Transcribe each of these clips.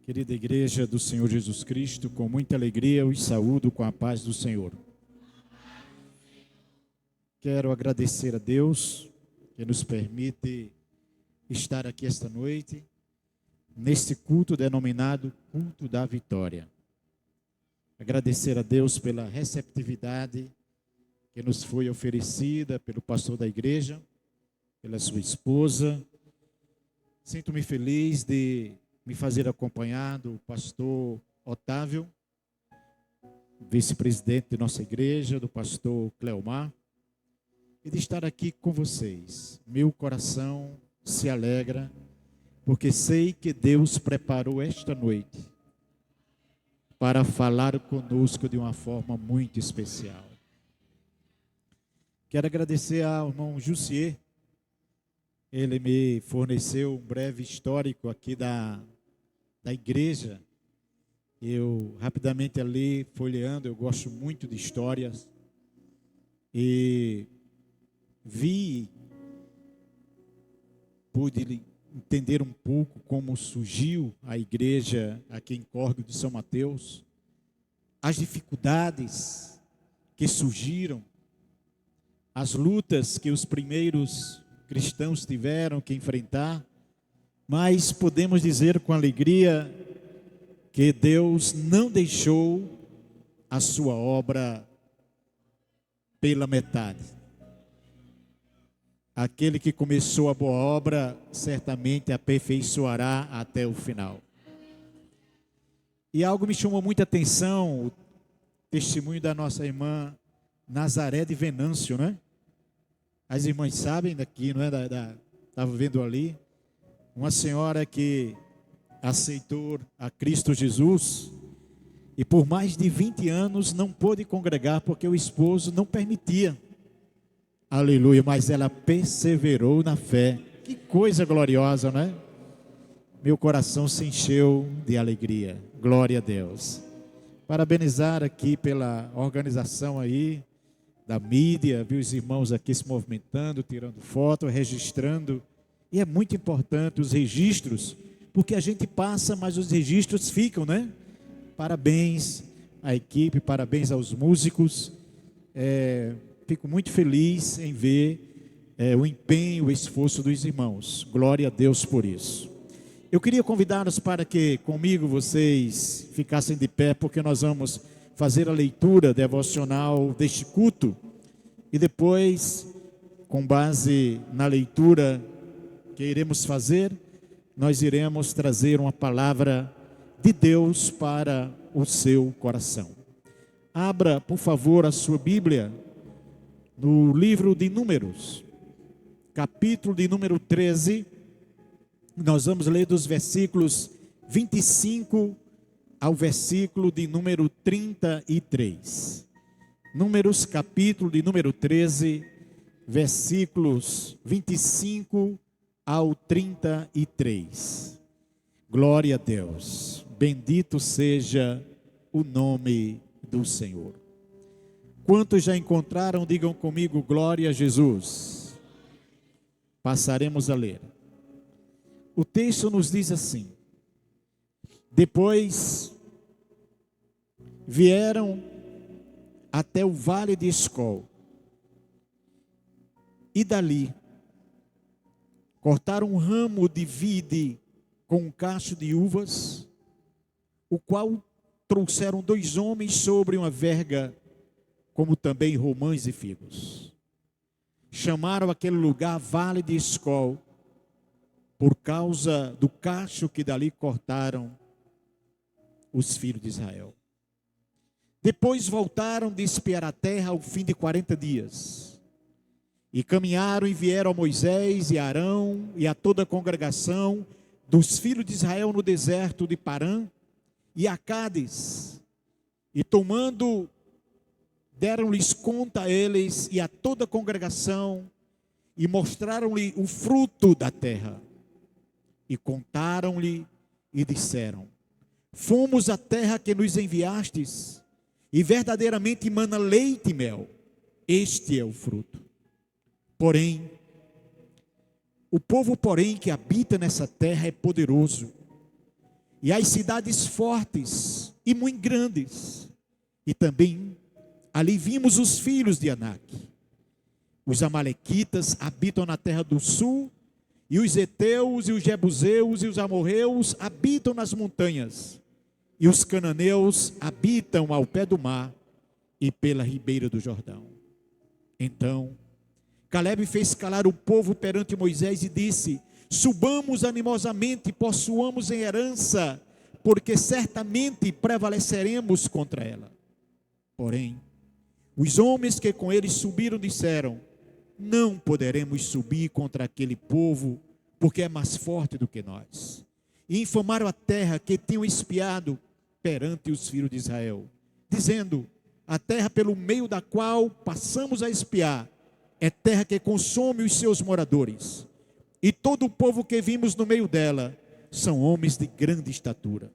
Querida igreja do Senhor Jesus Cristo, com muita alegria eu os saúdo com a paz do Senhor. Quero agradecer a Deus que nos permite estar aqui esta noite, neste culto denominado Culto da Vitória. Agradecer a Deus pela receptividade que nos foi oferecida pelo pastor da igreja, pela sua esposa. Sinto-me feliz de me fazer acompanhar do pastor Otávio, vice-presidente de nossa igreja, do pastor Cleomar, e de estar aqui com vocês. Meu coração se alegra, porque sei que Deus preparou esta noite para falar conosco de uma forma muito especial. Quero agradecer ao irmão Jussier. Ele me forneceu um breve histórico aqui da igreja. Eu rapidamente ali, folheando, eu gosto muito de histórias. E pude entender um pouco como surgiu a igreja aqui em Córrego de São Mateus. As dificuldades que surgiram, as lutas que os primeiros cristãos tiveram que enfrentar, mas podemos dizer com alegria que Deus não deixou a sua obra pela metade. Aquele que começou a boa obra, certamente aperfeiçoará até o final. E algo me chamou muita atenção, o testemunho da nossa irmã Nazaré de Venâncio, né? As irmãs sabem daqui, não é? Estava vendo ali, uma senhora que aceitou a Cristo Jesus e por mais de 20 anos não pôde congregar porque o esposo não permitia. Aleluia, mas ela perseverou na fé. Que coisa gloriosa, não é? Meu coração se encheu de alegria. Glória a Deus. Parabenizar aqui pela organização aí da mídia, viu os irmãos aqui se movimentando, tirando foto, registrando. E é muito importante os registros, porque a gente passa, mas os registros ficam, né? Parabéns à equipe, parabéns aos músicos. Fico muito feliz em ver o empenho, o esforço dos irmãos. Glória a Deus por isso. Eu queria convidá-los para que comigo vocês ficassem de pé, porque nós vamos fazer a leitura devocional deste culto. E depois, com base na leitura que iremos fazer, nós iremos trazer uma palavra de Deus para o seu coração. Abra, por favor, a sua Bíblia no livro de Números, capítulo de número 13. Nós vamos ler dos versículos 25 ao versículo de número 33. Números, capítulo de número 13, versículos 25 ao 33. Glória a Deus. Bendito seja o nome do Senhor. Quantos já encontraram, digam comigo, glória a Jesus. Passaremos a ler. O texto nos diz assim: depois vieram até o vale de Escol, e dali cortaram um ramo de vide com um cacho de uvas, o qual trouxeram 2 homens sobre uma verga, como também romãs e figos. Chamaram aquele lugar Vale de Escol, por causa do cacho que dali cortaram os filhos de Israel. Depois voltaram de espiar a terra ao fim de 40 dias. E caminharam e vieram a Moisés e a Arão e a toda a congregação dos filhos de Israel no deserto de Parã e a Cádiz. E tomando, deram-lhes conta a eles e a toda a congregação e mostraram-lhe o fruto da terra. E contaram-lhe e disseram: fomos à terra que nos enviastes, e verdadeiramente mana leite e mel. Este é o fruto. Porém, o povo que habita nessa terra é poderoso, e as cidades fortes e muito grandes. E também ali vimos os filhos de Anak. Os amalequitas habitam na terra do sul, e os heteus, e os jebuseus, e os amorreus habitam nas montanhas, e os cananeus habitam ao pé do mar e pela ribeira do Jordão. Então Caleb fez calar o povo perante Moisés e disse: subamos animosamente e possuamos em herança, porque certamente prevaleceremos contra ela. Porém, os homens que com ele subiram disseram: não poderemos subir contra aquele povo, porque é mais forte do que nós. E infamaram a terra que tinham espiado perante os filhos de Israel, dizendo: a terra pelo meio da qual passamos a espiar é terra que consome os seus moradores, e todo o povo que vimos no meio dela são homens de grande estatura.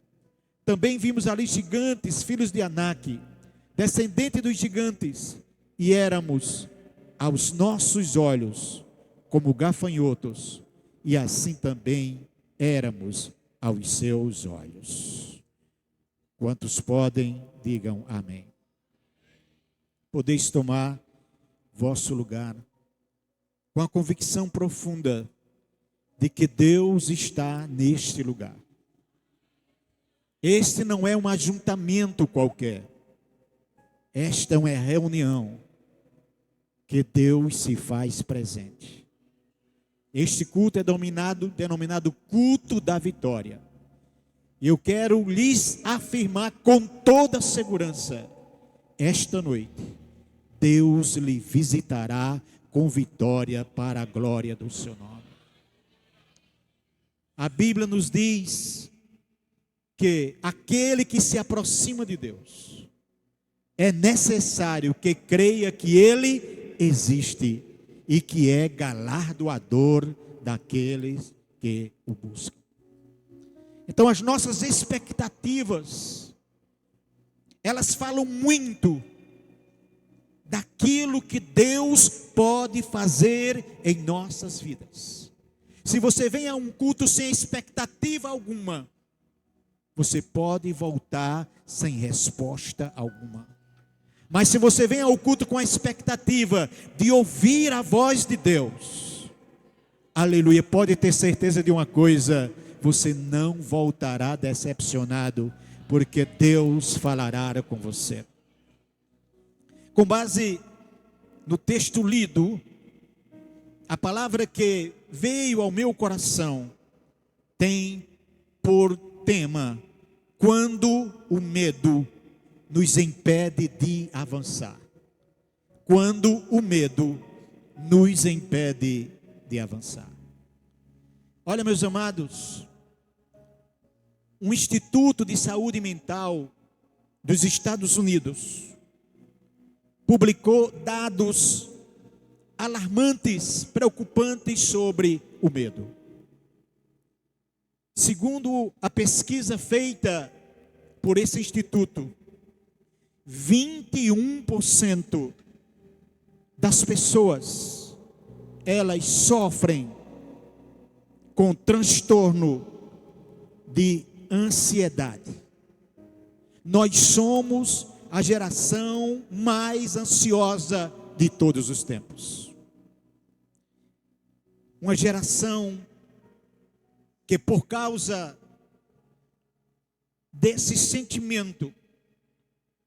Também vimos ali gigantes, filhos de Anak, descendente dos gigantes, e éramos aos nossos olhos como gafanhotos, e assim também éramos aos seus olhos. Quantos podem, digam amém. Podeis tomar vosso lugar com a convicção profunda de que Deus está neste lugar. Este não é um ajuntamento qualquer. Esta é uma reunião que Deus se faz presente. Este culto é denominado culto da vitória. E eu quero lhes afirmar com toda segurança, esta noite, Deus lhe visitará com vitória para a glória do seu nome. A Bíblia nos diz que aquele que se aproxima de Deus, é necessário que creia que Ele existe e que é galardoador daqueles que o buscam. Então as nossas expectativas, elas falam muito daquilo que Deus pode fazer em nossas vidas. Se você vem a um culto sem expectativa alguma, você pode voltar sem resposta alguma. Mas se você vem ao culto com a expectativa de ouvir a voz de Deus, aleluia, pode ter certeza de uma coisa: você não voltará decepcionado, porque Deus falará com você. Com base no texto lido, a palavra que veio ao meu coração tem por tema: quando o medo nos impede de avançar. Quando o medo nos impede de avançar. Olha, meus amados, um Instituto de Saúde Mental dos Estados Unidos publicou dados alarmantes, preocupantes sobre o medo. Segundo a pesquisa feita por esse instituto, 21% das pessoas, elas sofrem com transtorno de ansiedade. Nós somos a geração mais ansiosa de todos os tempos. Uma geração que, por causa desse sentimento,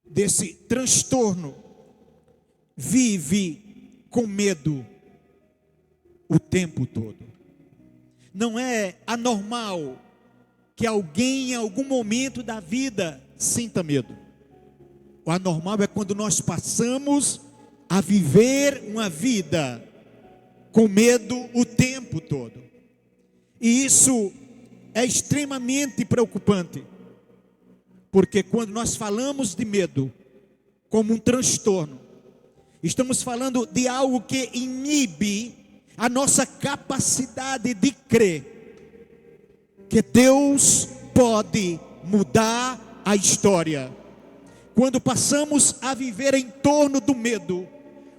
desse transtorno, vive com medo o tempo todo. Não é anormal que alguém em algum momento da vida sinta medo. O anormal é quando nós passamos a viver uma vida com medo o tempo todo. E isso é extremamente preocupante, porque quando nós falamos de medo como um transtorno, estamos falando de algo que inibe a nossa capacidade de crer que Deus pode mudar a história. Quando passamos a viver em torno do medo,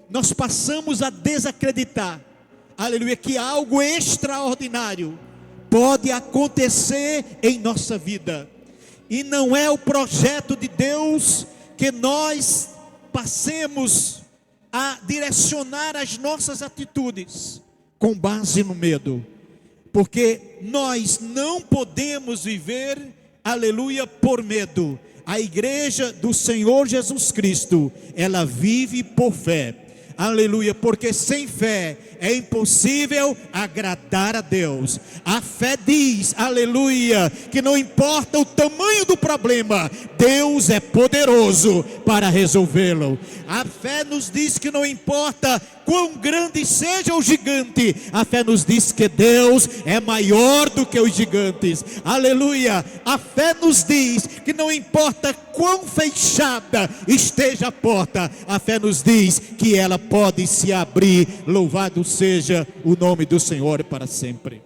nós passamos a desacreditar, aleluia, que algo extraordinário pode acontecer em nossa vida. E não é o projeto de Deus que nós passemos a direcionar as nossas atitudes com base no medo. Porque nós não podemos viver, aleluia, por medo. A igreja do Senhor Jesus Cristo, ela vive por fé. Aleluia, porque sem fé é impossível agradar a Deus. A fé diz, aleluia, que não importa o tamanho do problema, Deus é poderoso para resolvê-lo. A fé nos diz que não importa quão grande seja o gigante, a fé nos diz que Deus é maior do que os gigantes. Aleluia. A fé nos diz que não importa quão fechada esteja a porta, a fé nos diz que ela pode se abrir. Louvado seja o nome do Senhor para sempre.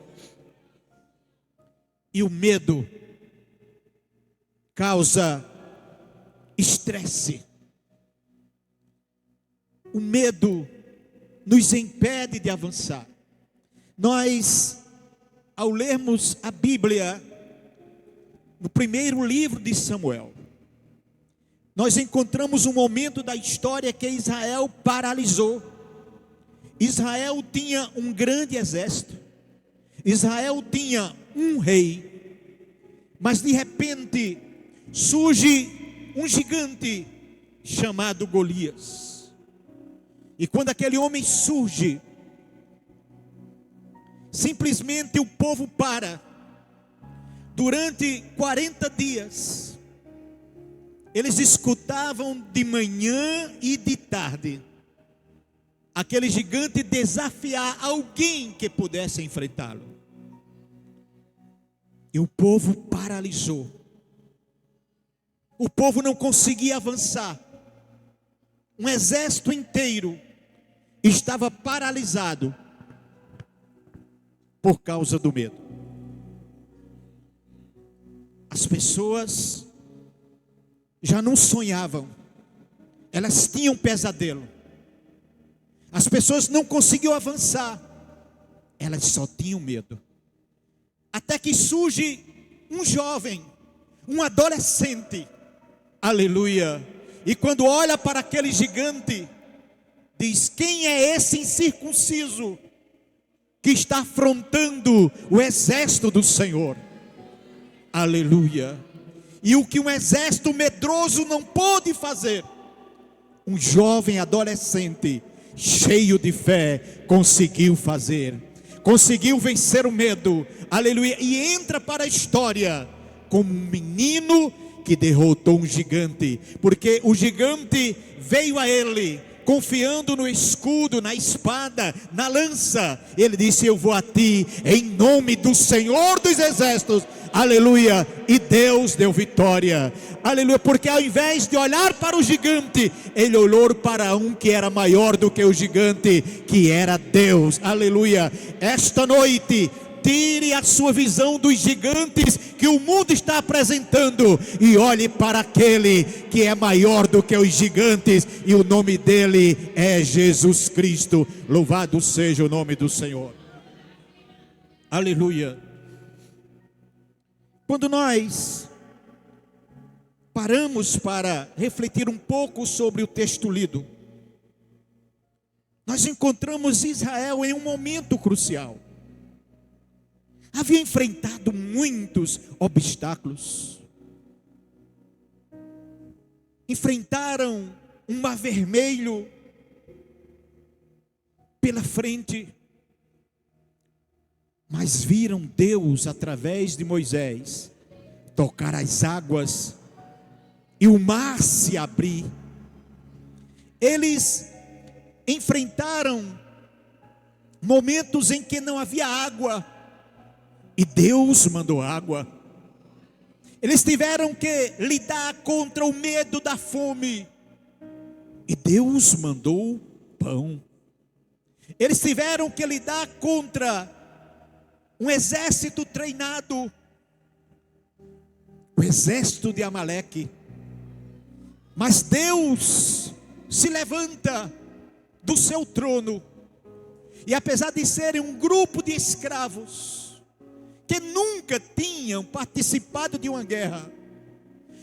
E o medo causa estresse. O medo nos impede de avançar. Nós, ao lermos a Bíblia, no primeiro livro de Samuel, nós encontramos um momento da história que Israel paralisou. Israel tinha um grande exército, Israel tinha um rei, mas de repente surge um gigante chamado Golias. E quando aquele homem surge, simplesmente o povo para. Durante 40 dias, eles escutavam de manhã e de tarde aquele gigante desafiar alguém que pudesse enfrentá-lo. E o povo paralisou. O povo não conseguia avançar. Um exército inteiro estava paralisado por causa do medo. As pessoas já não sonhavam, elas tinham pesadelo. As pessoas não conseguiam avançar, elas só tinham medo. Até que surge um jovem, um adolescente, aleluia, e quando olha para aquele gigante, diz: quem é esse incircunciso que está afrontando o exército do Senhor? Aleluia. E o que um exército medroso não pôde fazer, um jovem adolescente cheio de fé conseguiu fazer. Conseguiu vencer o medo, aleluia, e entra para a história como um menino que derrotou um gigante, porque o gigante veio a ele confiando no escudo, na espada, na lança. Ele disse: eu vou a ti em nome do Senhor dos Exércitos, aleluia, e Deus deu vitória, aleluia, porque ao invés de olhar para o gigante, ele olhou para um que era maior do que o gigante, que era Deus, aleluia. Esta noite, tire a sua visão dos gigantes que o mundo está apresentando e olhe para aquele que é maior do que os gigantes, e o nome dele é Jesus Cristo. Louvado seja o nome do Senhor, aleluia. Quando nós paramos para refletir um pouco sobre o texto lido, nós encontramos Israel em um momento crucial. Havia enfrentado muitos obstáculos. Enfrentaram um mar vermelho pela frente, mas viram Deus através de Moisés tocar as águas e o mar se abrir. Eles enfrentaram momentos em que não havia água e Deus mandou água. Eles tiveram que lidar contra o medo da fome e Deus mandou pão. Eles tiveram que lidar contra um exército treinado, o exército de Amaleque. Mas Deus se levanta do seu trono, e apesar de serem um grupo de escravos que nunca tinham participado de uma guerra,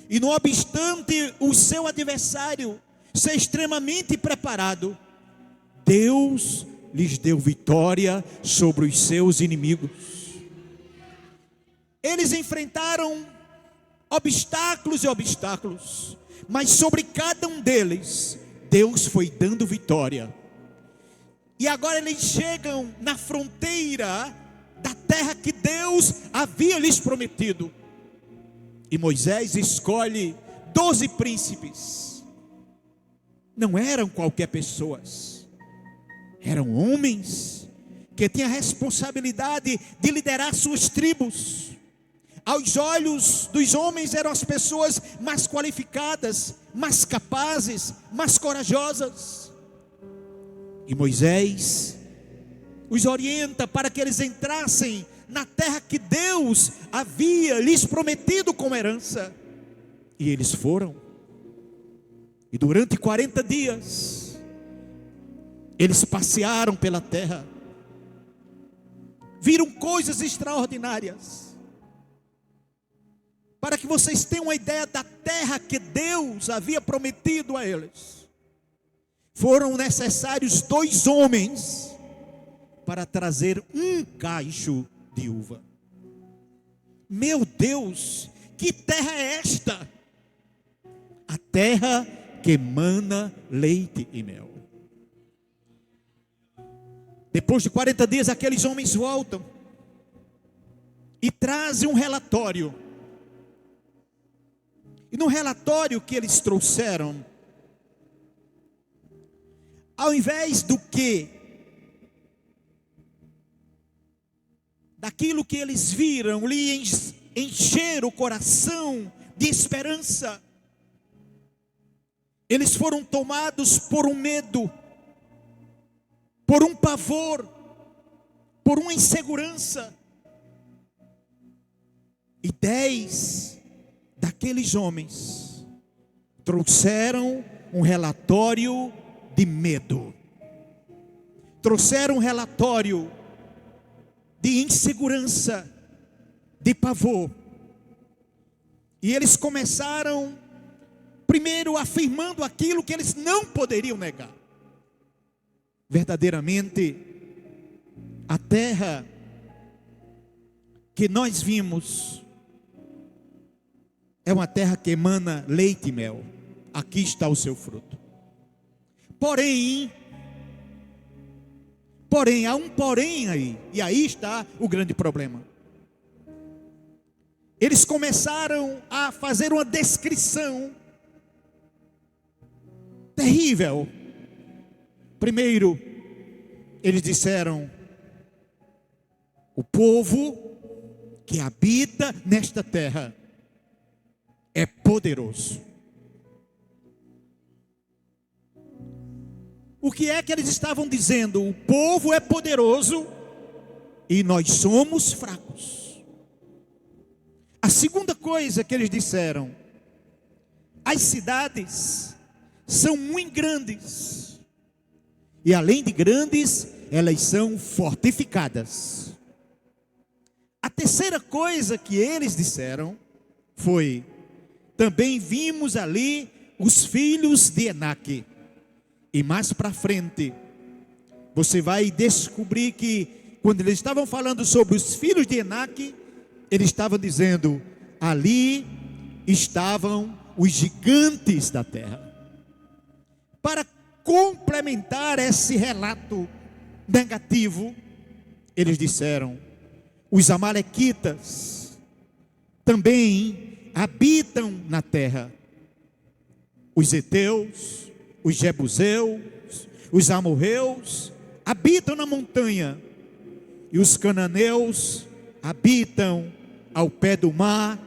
E não obstante o seu adversário ser extremamente preparado, Deus lhes deu vitória sobre os seus inimigos. Eles enfrentaram obstáculos e obstáculos, mas sobre cada um deles, Deus foi dando vitória. E agora eles chegam na fronteira da terra que Deus havia lhes prometido. E Moisés escolhe 12 príncipes. Não eram qualquer pessoas, eram homens que tinham a responsabilidade de liderar suas tribos. Aos olhos dos homens eram as pessoas mais qualificadas, mais capazes, mais corajosas. E Moisés os orienta para que eles entrassem na terra que Deus havia lhes prometido como herança. E eles foram. E durante 40 dias, eles passearam pela terra, viram coisas extraordinárias. Para que vocês tenham uma ideia da terra que Deus havia prometido a eles, foram necessários 2 homens para trazer um cacho de uva. Meu Deus, que terra é esta? A terra que emana leite e mel. Depois de 40 dias, aqueles homens voltam e trazem um relatório. E no relatório que eles trouxeram, ao invés daquilo que eles viram, lhe encher o coração de esperança, eles foram tomados por um medo, por um pavor, por uma insegurança. E 10 daqueles homens trouxeram um relatório de medo, trouxeram um relatório de insegurança, de pavor. E eles começaram primeiro afirmando aquilo que eles não poderiam negar. Verdadeiramente, a terra que nós vimos é uma terra que emana leite e mel. Aqui está o seu fruto. Porém, há um porém aí. E aí está o grande problema. Eles começaram a fazer uma descrição terrível. Primeiro, eles disseram: o povo que habita nesta terra é poderoso. O que é que eles estavam dizendo? O povo é poderoso e nós somos fracos. A segunda coisa que eles disseram: as cidades são muito grandes, e além de grandes, elas são fortificadas. A terceira coisa que eles disseram foi: também vimos ali os filhos de Enaque. E mais para frente, você vai descobrir que quando eles estavam falando sobre os filhos de Enaque, eles estavam dizendo: ali estavam os gigantes da terra. Para complementar esse relato negativo, eles disseram: os amalequitas também habitam na terra. Os heteus, os jebuseus, os amorreus habitam na montanha, e os cananeus habitam ao pé do mar,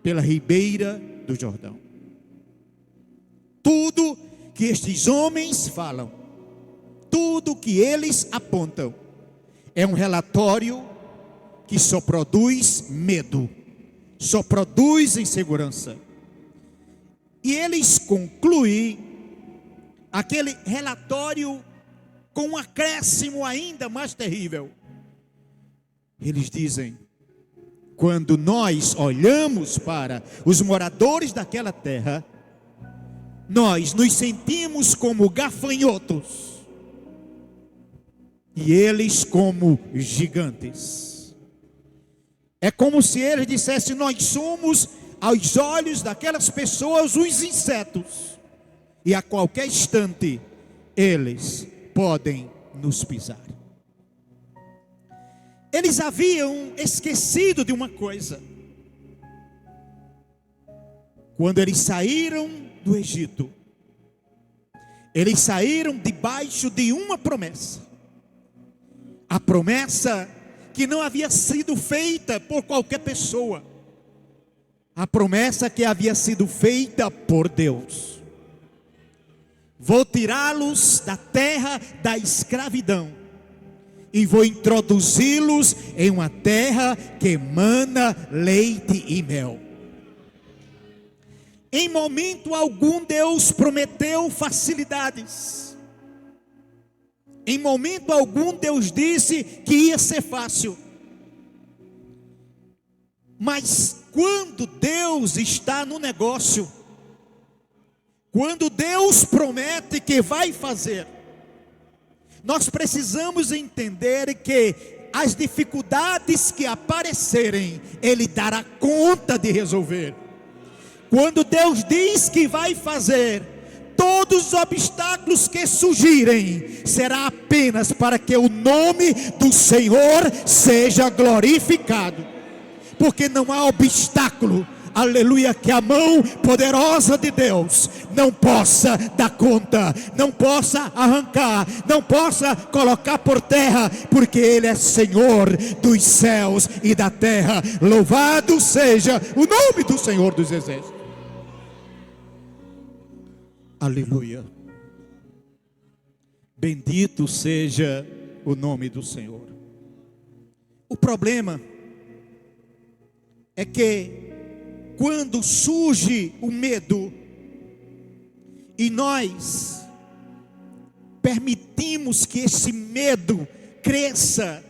pela ribeira do Jordão. Tudo que estes homens falam, tudo que eles apontam, é um relatório que só produz medo, só produz insegurança. E eles concluem aquele relatório com um acréscimo ainda mais terrível. Eles dizem: quando nós olhamos para os moradores daquela terra, nós nos sentimos como gafanhotos e eles como gigantes. É como se eles dissessem: nós somos, aos olhos daquelas pessoas, uns insetos, e a qualquer instante eles podem nos pisar. Eles haviam esquecido de uma coisa. Quando eles saíram do Egito, eles saíram debaixo de uma promessa. A promessa que não havia sido feita por qualquer pessoa. A promessa que havia sido feita por Deus. Vou tirá-los da terra da escravidão e vou introduzi-los em uma terra que emana leite e mel. Em momento algum Deus prometeu facilidades. Em momento algum Deus disse que ia ser fácil. Mas quando Deus está no negócio, quando Deus promete que vai fazer, nós precisamos entender que as dificuldades que aparecerem, Ele dará conta de resolver. Quando Deus diz que vai fazer, todos os obstáculos que surgirem, será apenas para que o nome do Senhor seja glorificado. Porque não há obstáculo, aleluia, que a mão poderosa de Deus não possa dar conta, não possa arrancar, não possa colocar por terra, porque Ele é Senhor dos céus e da terra. Louvado seja o nome do Senhor dos exércitos. Aleluia. Bendito seja o nome do Senhor. O problema é que quando surge o medo e nós permitimos que esse medo cresça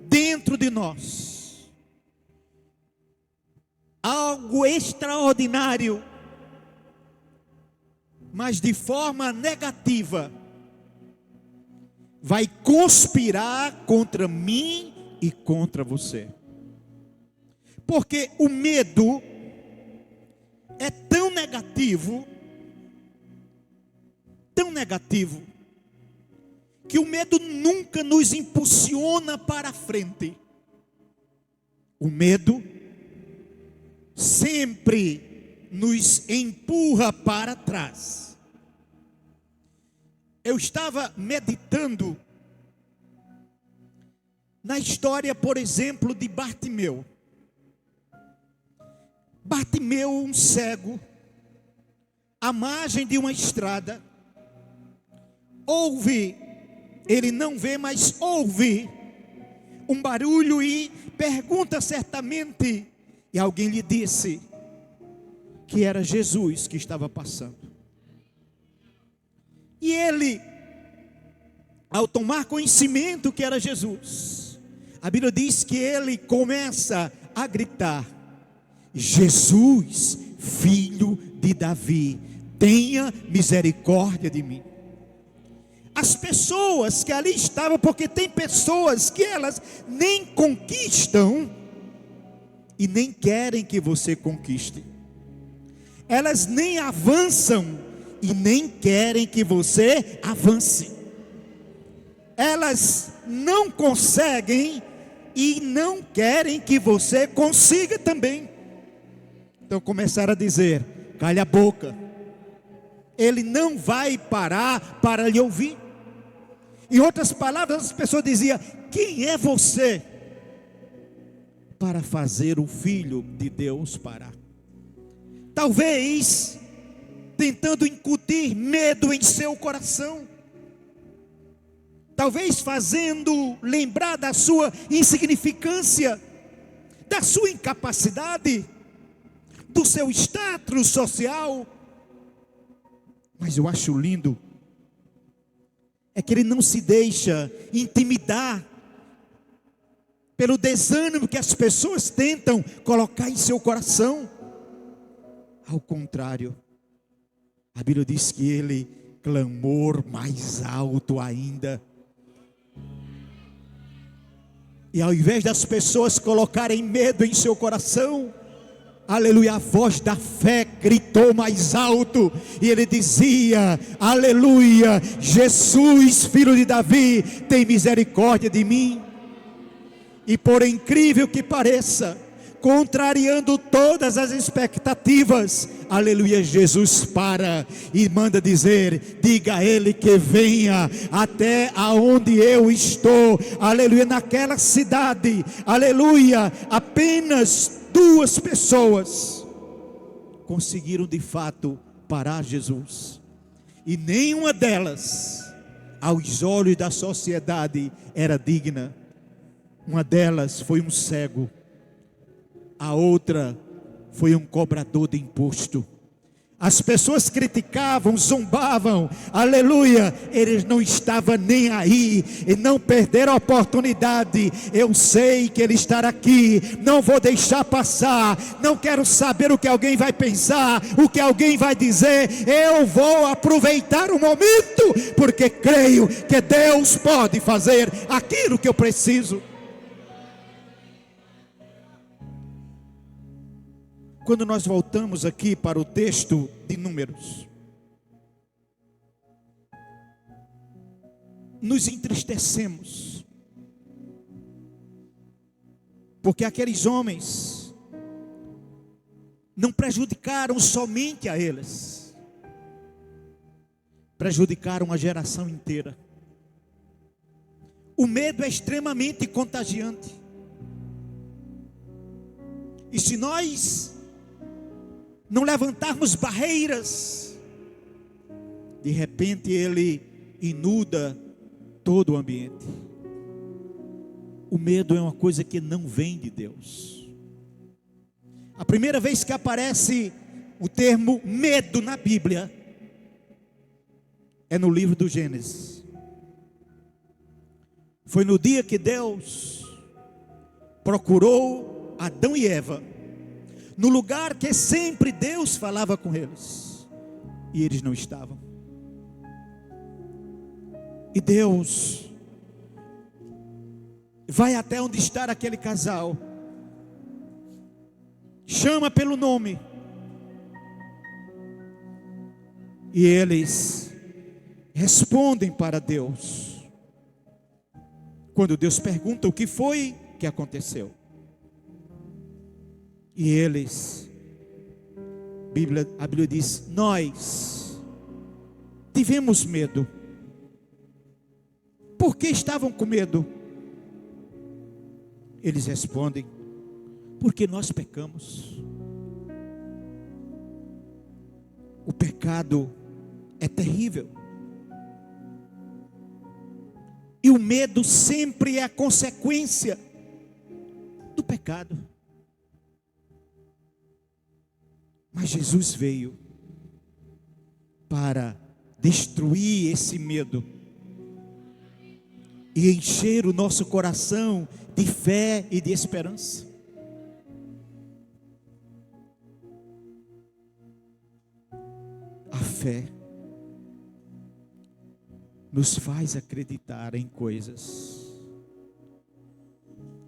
dentro de nós, algo extraordinário, mas de forma negativa, vai conspirar contra mim e contra você. Porque o medo é tão negativo, que o medo nunca nos impulsiona para a frente. O medo sempre nos empurra para trás. Eu estava meditando na história, por exemplo, de Bartimeu. Bartimeu, um cego, à margem de uma estrada, ouve, ele não vê, mas ouve um barulho e pergunta certamente, e alguém lhe disse que era Jesus que estava passando. E ele, ao tomar conhecimento que era Jesus, a Bíblia diz que ele começa a gritar: Jesus, filho de Davi, tenha misericórdia de mim. As pessoas que ali estavam, porque tem pessoas que elas nem conquistam e nem querem que você conquiste. Elas nem avançam e nem querem que você avance. Elas não conseguem e não querem que você consiga também. Então começaram a dizer: calha a boca, ele não vai parar para lhe ouvir. Em outras palavras, as pessoas diziam: quem é você para fazer o Filho de Deus parar? Talvez tentando incutir medo em seu coração, talvez fazendo lembrar da sua insignificância, da sua incapacidade, do seu status social. Mas eu acho lindo é que ele não se deixa intimidar pelo desânimo que as pessoas tentam colocar em seu coração. Ao contrário, a Bíblia diz que ele clamou mais alto ainda. E ao invés das pessoas colocarem medo em seu coração, aleluia, a voz da fé gritou mais alto. E ele dizia, aleluia, Jesus, filho de Davi, tem misericórdia de mim. E por incrível que pareça, contrariando todas as expectativas, aleluia, Jesus para e manda dizer, diga a ele que venha até aonde eu estou, aleluia. Naquela cidade, aleluia, apenas 2 pessoas conseguiram de fato parar Jesus, e nenhuma delas, aos olhos da sociedade, era digna. Uma delas foi um cego, a outra foi um cobrador de imposto. As pessoas criticavam, zombavam, aleluia, eles não estavam nem aí, e não perderam a oportunidade. Eu sei que ele está aqui, não vou deixar passar, não quero saber o que alguém vai pensar, o que alguém vai dizer, eu vou aproveitar o momento, porque creio que Deus pode fazer aquilo que eu preciso. Quando nós voltamos aqui para o texto de Números, nos entristecemos, porque aqueles homens não prejudicaram somente a eles, prejudicaram a geração inteira. O medo é extremamente contagiante, e se nós não levantarmos barreiras, de repente ele inunda todo o ambiente. O medo é uma coisa que não vem de Deus. A primeira vez que aparece o termo medo na Bíblia é no livro do Gênesis. Foi no dia que Deus procurou Adão e Eva, no lugar que sempre Deus falava com eles, e eles não estavam. E Deus vai até onde está aquele casal, chama pelo nome, e eles respondem para Deus. Quando Deus pergunta o que foi que aconteceu, e eles, a Bíblia diz, nós tivemos medo. Por que estavam com medo? Eles respondem, porque nós pecamos. O pecado é terrível, e o medo sempre é a consequência do pecado. Mas Jesus veio para destruir esse medo e encher o nosso coração de fé e de esperança. A fé nos faz acreditar em coisas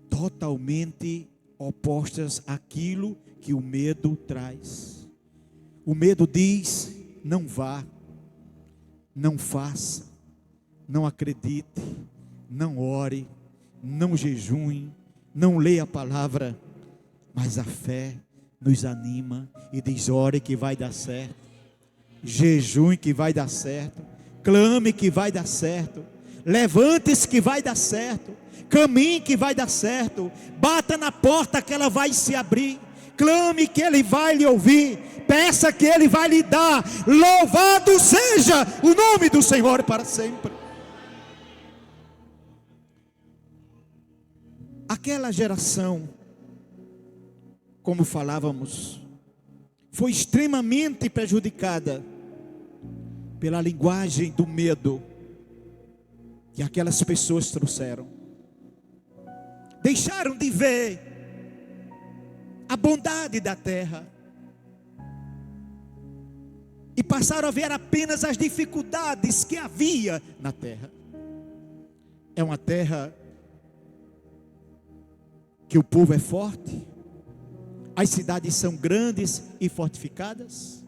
totalmente opostas àquilo que o medo traz. O medo diz, não vá, não faça, não acredite, não ore, não jejue, não leia a palavra. Mas a fé nos anima e diz, ore que vai dar certo, jejue que vai dar certo, clame que vai dar certo, levante-se que vai dar certo, caminhe que vai dar certo, bata na porta que ela vai se abrir, clame que ele vai lhe ouvir, peça que ele vai lhe dar. Louvado seja o nome do Senhor para sempre. Aquela geração, como falávamos, foi extremamente prejudicada pela linguagem do medo que aquelas pessoas trouxeram. deixaram de ver a bondade da terra e passaram a ver apenas as dificuldades que havia na terra. É uma terra que o povo é forte, as cidades são grandes e fortificadas,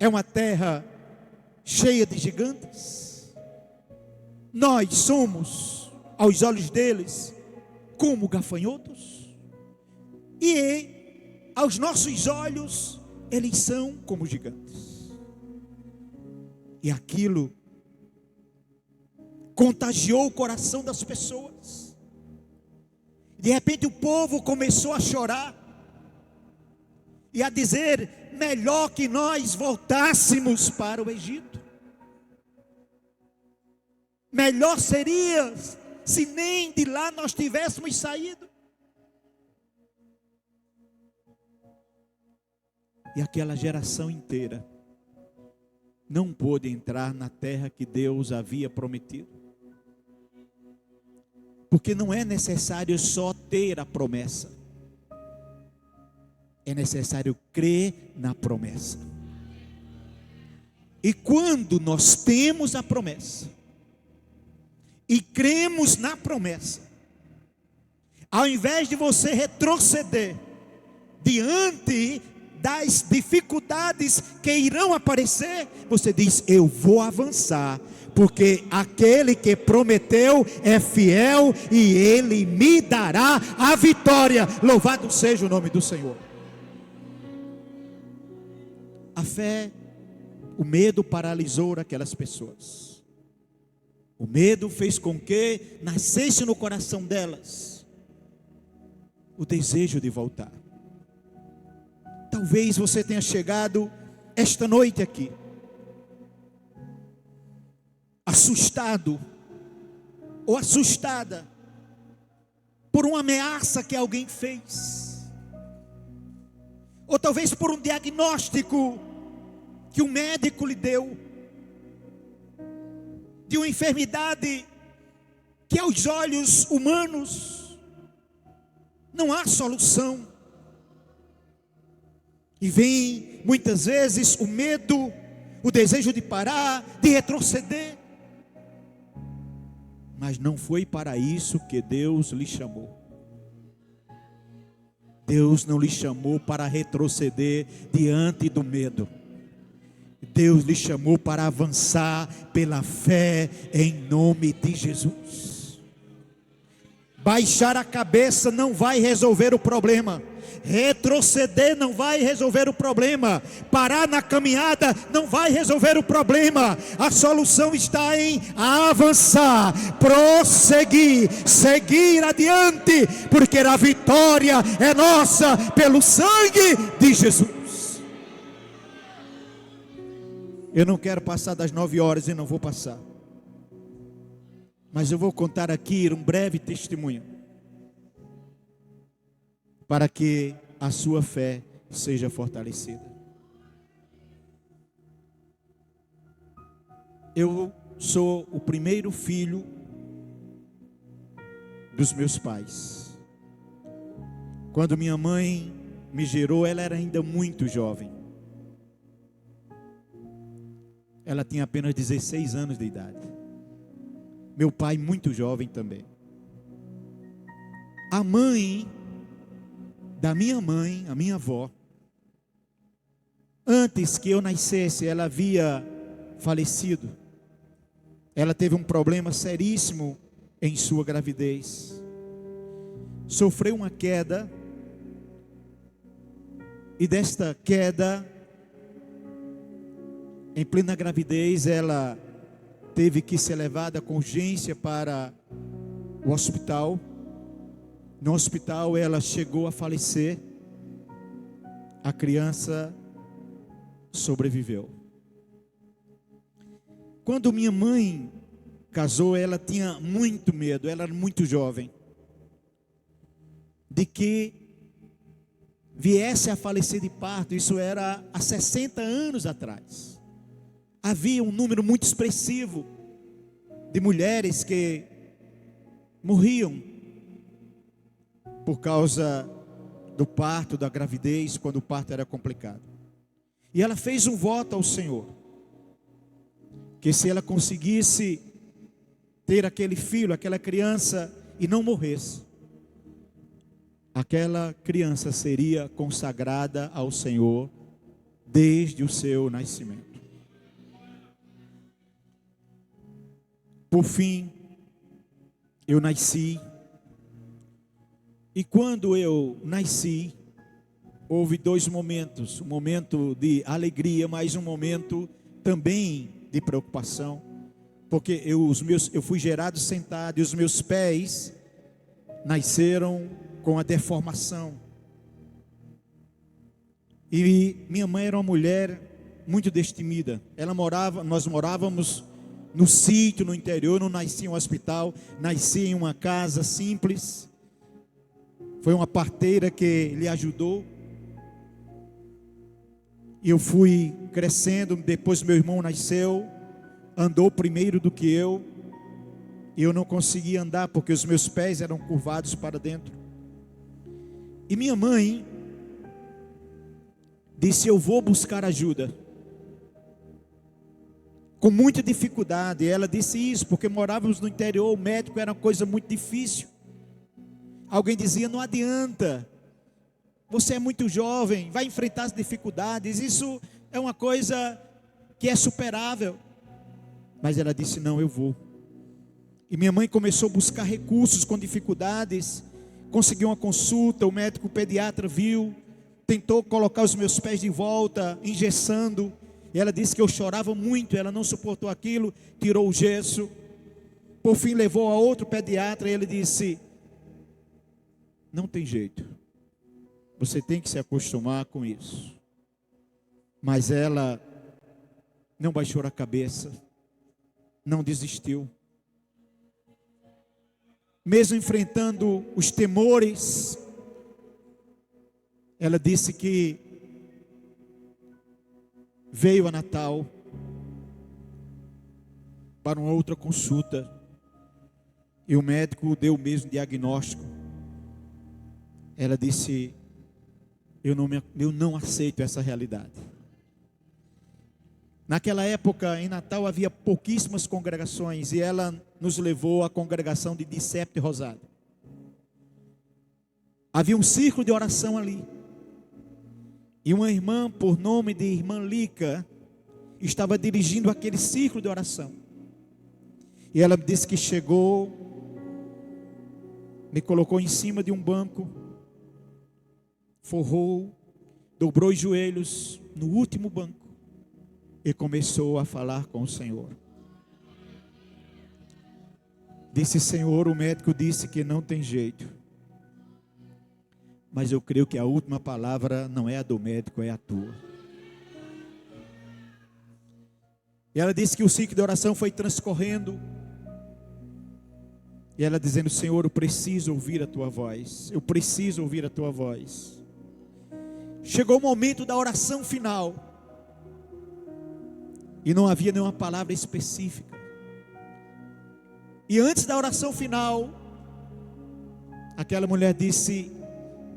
é uma terra cheia de gigantes. Nós somos, aos olhos deles, como gafanhotos, e aos nossos olhos eles são como gigantes. E aquilo contagiou o coração das pessoas. De repente o povo começou a chorar e a dizer: melhor que nós voltássemos para o Egito. Melhor seria se nem de lá nós tivéssemos saído. E aquela geração inteira não pôde entrar na terra que Deus havia prometido. Porque não é necessário só ter a promessa, é necessário crer na promessa. E quando nós temos a promessa e cremos na promessa, ao invés de você retroceder diante das dificuldades que irão aparecer, você diz: eu vou avançar, porque aquele que prometeu é fiel e ele me dará a vitória. Louvado seja o nome do Senhor. A fé, o medo paralisou aquelas pessoas. O medo fez com que nascesse no coração delas o desejo de voltar. Talvez você tenha chegado esta noite aqui assustado ou assustada por uma ameaça que alguém fez, ou talvez por um diagnóstico que um médico lhe deu de uma enfermidade que aos olhos humanos não há solução. E vem muitas vezes o medo, o desejo de parar, de retroceder. Mas não foi para isso que Deus lhe chamou. Deus não lhe chamou para retroceder diante do medo. Deus lhe chamou para avançar pela fé em nome de Jesus. Baixar a cabeça não vai resolver o problema. Retroceder não vai resolver o problema. Parar na caminhada não vai resolver o problema. A solução está em avançar, prosseguir, seguir adiante, porque a vitória é nossa pelo sangue de Jesus. Eu não quero passar das 9 horas e não vou passar, mas eu vou contar aqui um breve testemunho, para que a sua fé seja fortalecida. Eu sou o primeiro filho dos meus pais. Quando minha mãe me gerou, ela era ainda muito jovem. Ela tinha apenas 16 anos de idade. Meu pai muito jovem também. A mãe da minha mãe, a minha avó, antes que eu nascesse, ela havia falecido. Ela teve um problema seríssimo em sua gravidez. Sofreu uma queda, e desta queda, em plena gravidez, ela teve que ser levada com urgência para o hospital. No hospital ela chegou a falecer. A criança sobreviveu. Quando minha mãe casou, ela tinha muito medo, ela era muito jovem, de que viesse a falecer de parto. Isso era há 60 anos atrás. Havia um número muito expressivo de mulheres que morriam por causa do parto, da gravidez, quando o parto era complicado. E ela fez um voto ao Senhor, que se ela conseguisse ter aquele filho, aquela criança, e não morresse, aquela criança seria consagrada ao Senhor desde o seu nascimento. Por fim, eu nasci, e quando eu nasci, houve dois momentos, um momento de alegria, mas um momento também de preocupação, porque eu fui gerado sentado, e os meus pés nasceram com a deformação, e minha mãe era uma mulher muito destemida. Nós morávamos no sítio, no interior, não nasci em um hospital, nasci em uma casa simples. Foi uma parteira que lhe ajudou. E eu fui crescendo, depois meu irmão nasceu, andou primeiro do que eu, e eu não conseguia andar porque os meus pés eram curvados para dentro. E minha mãe disse: eu vou buscar ajuda. Com muita dificuldade, ela disse isso, porque morávamos no interior, o médico era uma coisa muito difícil. Alguém dizia: não adianta, você é muito jovem, vai enfrentar as dificuldades, isso é uma coisa que é superável. Mas ela disse: não, eu vou. E minha mãe começou a buscar recursos com dificuldades, conseguiu uma consulta, o médico pediatra viu, tentou colocar os meus pés de volta, engessando, e ela disse que eu chorava muito, ela não suportou aquilo, tirou o gesso. Por fim levou a outro pediatra, e ele disse: não tem jeito, você tem que se acostumar com isso. Mas ela não baixou a cabeça, não desistiu. Mesmo enfrentando os temores, ela disse que veio a Natal para uma outra consulta, e o médico deu o mesmo diagnóstico. Ela disse: eu não aceito essa realidade. Naquela época, em Natal, havia pouquíssimas congregações, e ela nos levou à congregação de Dissépio Rosado. Havia um círculo de oração ali, e uma irmã, por nome de irmã Lica, estava dirigindo aquele círculo de oração. E ela disse que chegou, me colocou em cima de um banco, forrou, dobrou os joelhos no último banco e começou a falar com o Senhor. Disse: Senhor, o médico disse que não tem jeito, mas eu creio que a última palavra não é a do médico, é a tua. E ela disse que o ciclo de oração foi transcorrendo, e ela dizendo: Senhor, eu preciso ouvir a tua voz, eu preciso ouvir a tua voz. Chegou o momento da oração final, e não havia nenhuma palavra específica. E antes da oração final, aquela mulher disse: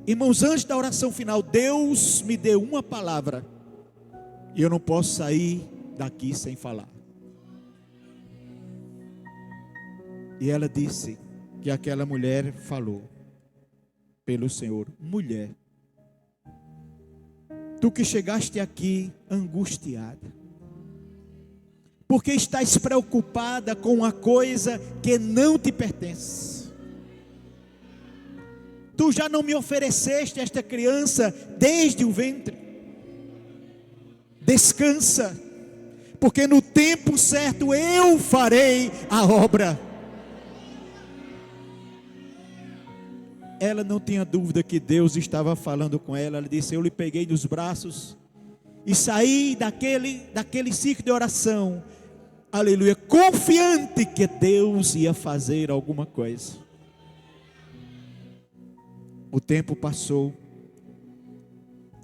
irmãos, antes da oração final, Deus me deu uma palavra, e eu não posso sair daqui sem falar. E ela disse que aquela mulher falou pelo Senhor: mulher, tu que chegaste aqui angustiada, porque estás preocupada com uma coisa que não te pertence. Tu já não me ofereceste esta criança desde o ventre. Descansa, porque no tempo certo eu farei a obra. Ela não tinha dúvida que Deus estava falando com ela. Ela disse: eu lhe peguei nos braços e saí daquele ciclo de oração, aleluia, confiante que Deus ia fazer alguma coisa. O tempo passou,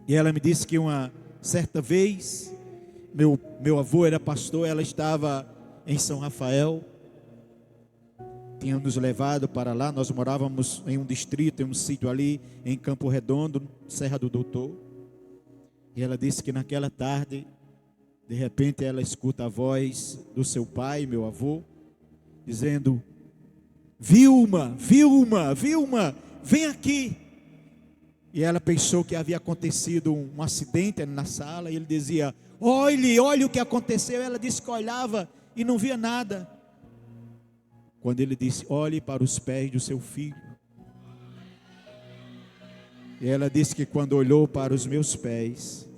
e ela me disse que uma certa vez, meu avô era pastor, ela estava em São Rafael, tinha nos levado para lá. Nós morávamos em um distrito, em um sítio ali em Campo Redondo, Serra do Doutor. E ela disse que naquela tarde, de repente ela escuta a voz do seu pai, meu avô, dizendo: Vilma, Vilma, Vilma, vem aqui. E ela pensou que havia acontecido um acidente na sala, e ele dizia: olhe o que aconteceu. Ela disse que olhava e não via nada. Quando ele disse: olhe para os pés do seu filho. E ela disse que quando olhou para os meus pés,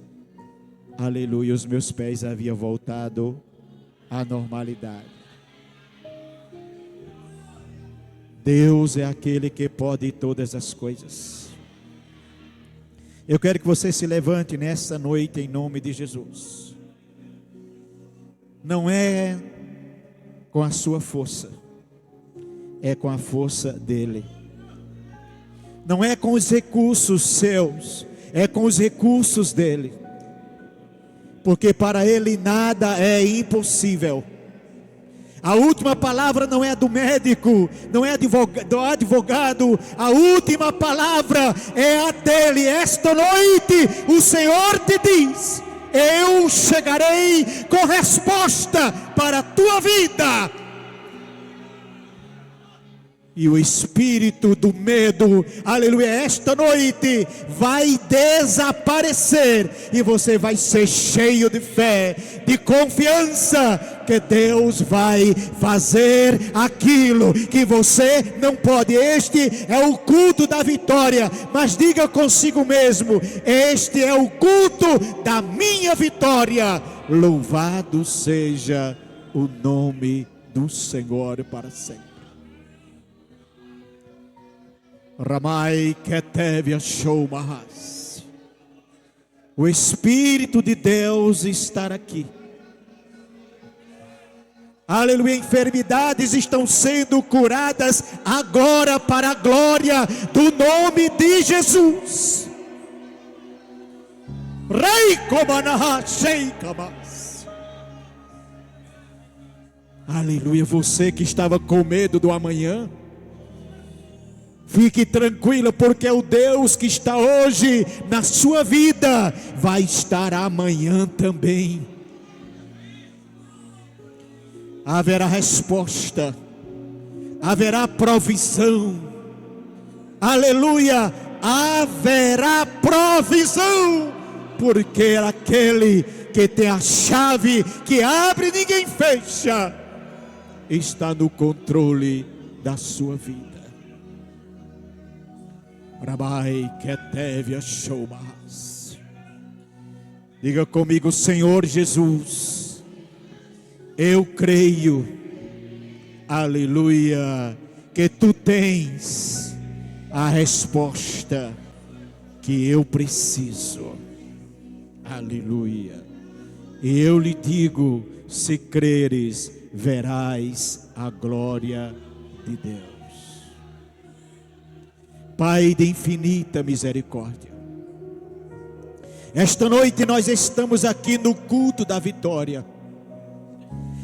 aleluia, os meus pés haviam voltado à normalidade. Deus é aquele que pode todas as coisas. Eu quero que você se levante nessa noite em nome de Jesus. Não é com a sua força, é com a força dele. Não é com os recursos seus, é com os recursos dele. Porque para ele nada é impossível. A última palavra não é do médico, não é do advogado. A última palavra é a dele. Esta noite o Senhor te diz: eu chegarei com resposta para a tua vida. E o espírito do medo, aleluia, esta noite vai desaparecer. E você vai ser cheio de fé, de confiança, que Deus vai fazer aquilo que você não pode. Este é o culto da vitória. Mas diga consigo mesmo: este é o culto da minha vitória. Louvado seja o nome do Senhor para sempre. Ramai Ketevia Shomahas. O Espírito de Deus está aqui. Aleluia, enfermidades estão sendo curadas agora para a glória do nome de Jesus. Rei Komanaha Sheikamas. Aleluia, você que estava com medo do amanhã, fique tranquilo, porque o Deus que está hoje na sua vida vai estar amanhã também. Haverá resposta, haverá provisão, aleluia, haverá provisão, porque aquele que tem a chave que abre e ninguém fecha, está no controle da sua vida. Rabai Ketevia Shomahas. Diga comigo: Senhor Jesus, eu creio, aleluia, que tu tens a resposta que eu preciso, aleluia. E eu lhe digo: se creres, verás a glória de Deus. Pai de infinita misericórdia, esta noite nós estamos aqui no culto da vitória.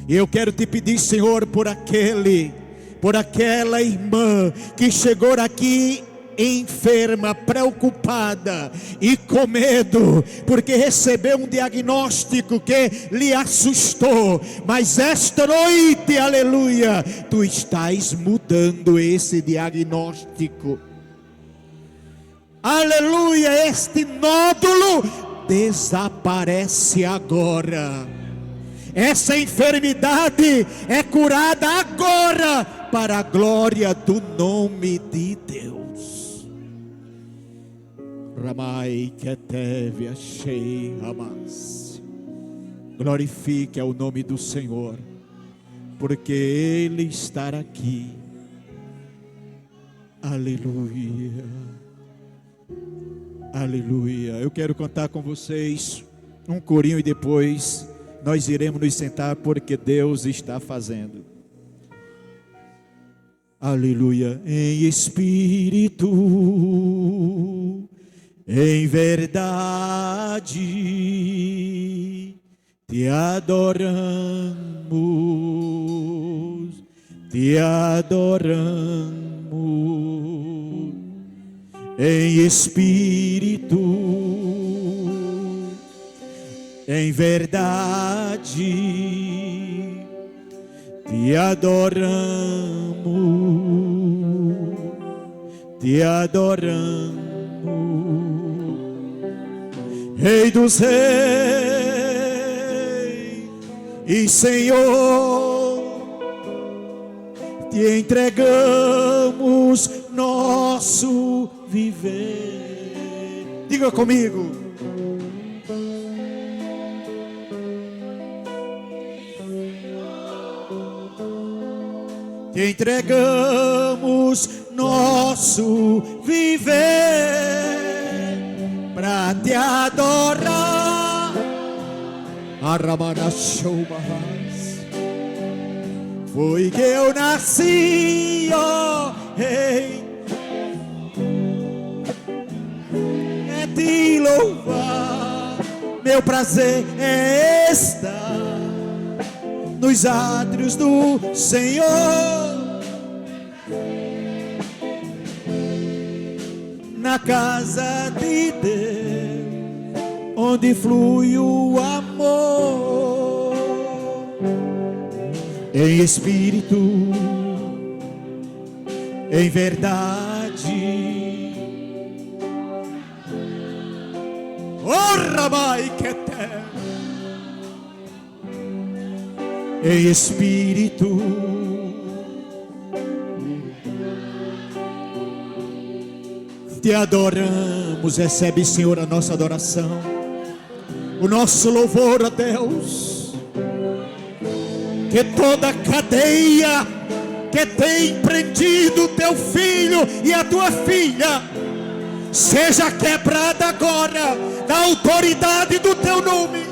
E eu quero te pedir, Senhor, por aquela irmã que chegou aqui enferma, preocupada e com medo, porque recebeu um diagnóstico que lhe assustou. Mas esta noite, aleluia, tu estás mudando esse diagnóstico. Aleluia, este nódulo desaparece agora. Essa enfermidade é curada agora para a glória do nome de Deus. Ramai Ketevia Shei Hamas. Glorifique ao nome do Senhor, porque Ele está aqui. Aleluia. Aleluia. Eu quero cantar com vocês um corinho e depois nós iremos nos sentar, porque Deus está fazendo. Aleluia. Em espírito, em verdade, te adoramos. te adoramos em espírito, em verdade, te adoramos, te adoramos, Rei dos Reis e Senhor, te entregamos nosso viver. Diga comigo. Te entregamos nosso viver para te adorar. Foi que eu nasci, ó Rei, é te louvar. Meu prazer é estar nos átrios do Senhor, na casa de Deus, onde flui o amor, em espírito, em verdade. Oh, Rabai Keter, em espírito, te adoramos. Recebe, Senhor, a nossa adoração, o nosso louvor a Deus. Que toda cadeia que tem prendido teu filho e a tua filha seja quebrada agora, na autoridade do teu nome.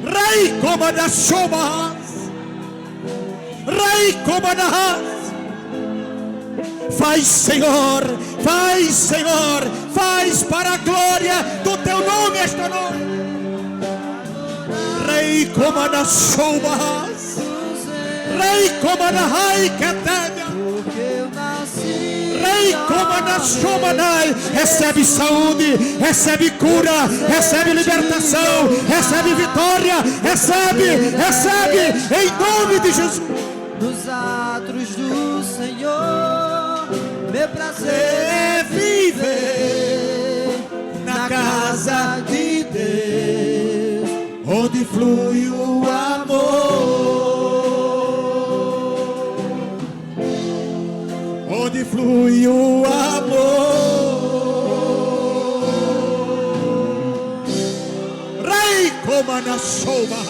Rei como da Shomas, Rei como da. Faz, Senhor, faz, Senhor, faz para a glória do teu nome esta noite. Rei como da Shomas, Rei como da Rai Catania, Rei como da Shomanai. Recebe saúde, recebe cura, recebe libertação, recebe vitória, recebe, recebe, em nome de Jesus. Nos átrios do Senhor, meu prazer é viver na casa de Deus, onde flui o amor, onde flui o amor. Rei como na Shoma.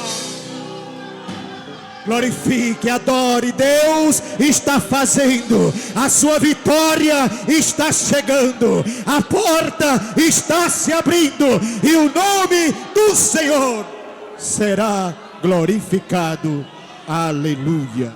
Glorifique, adore, Deus está fazendo, a sua vitória está chegando, a porta está se abrindo e o nome do Senhor será glorificado. Aleluia.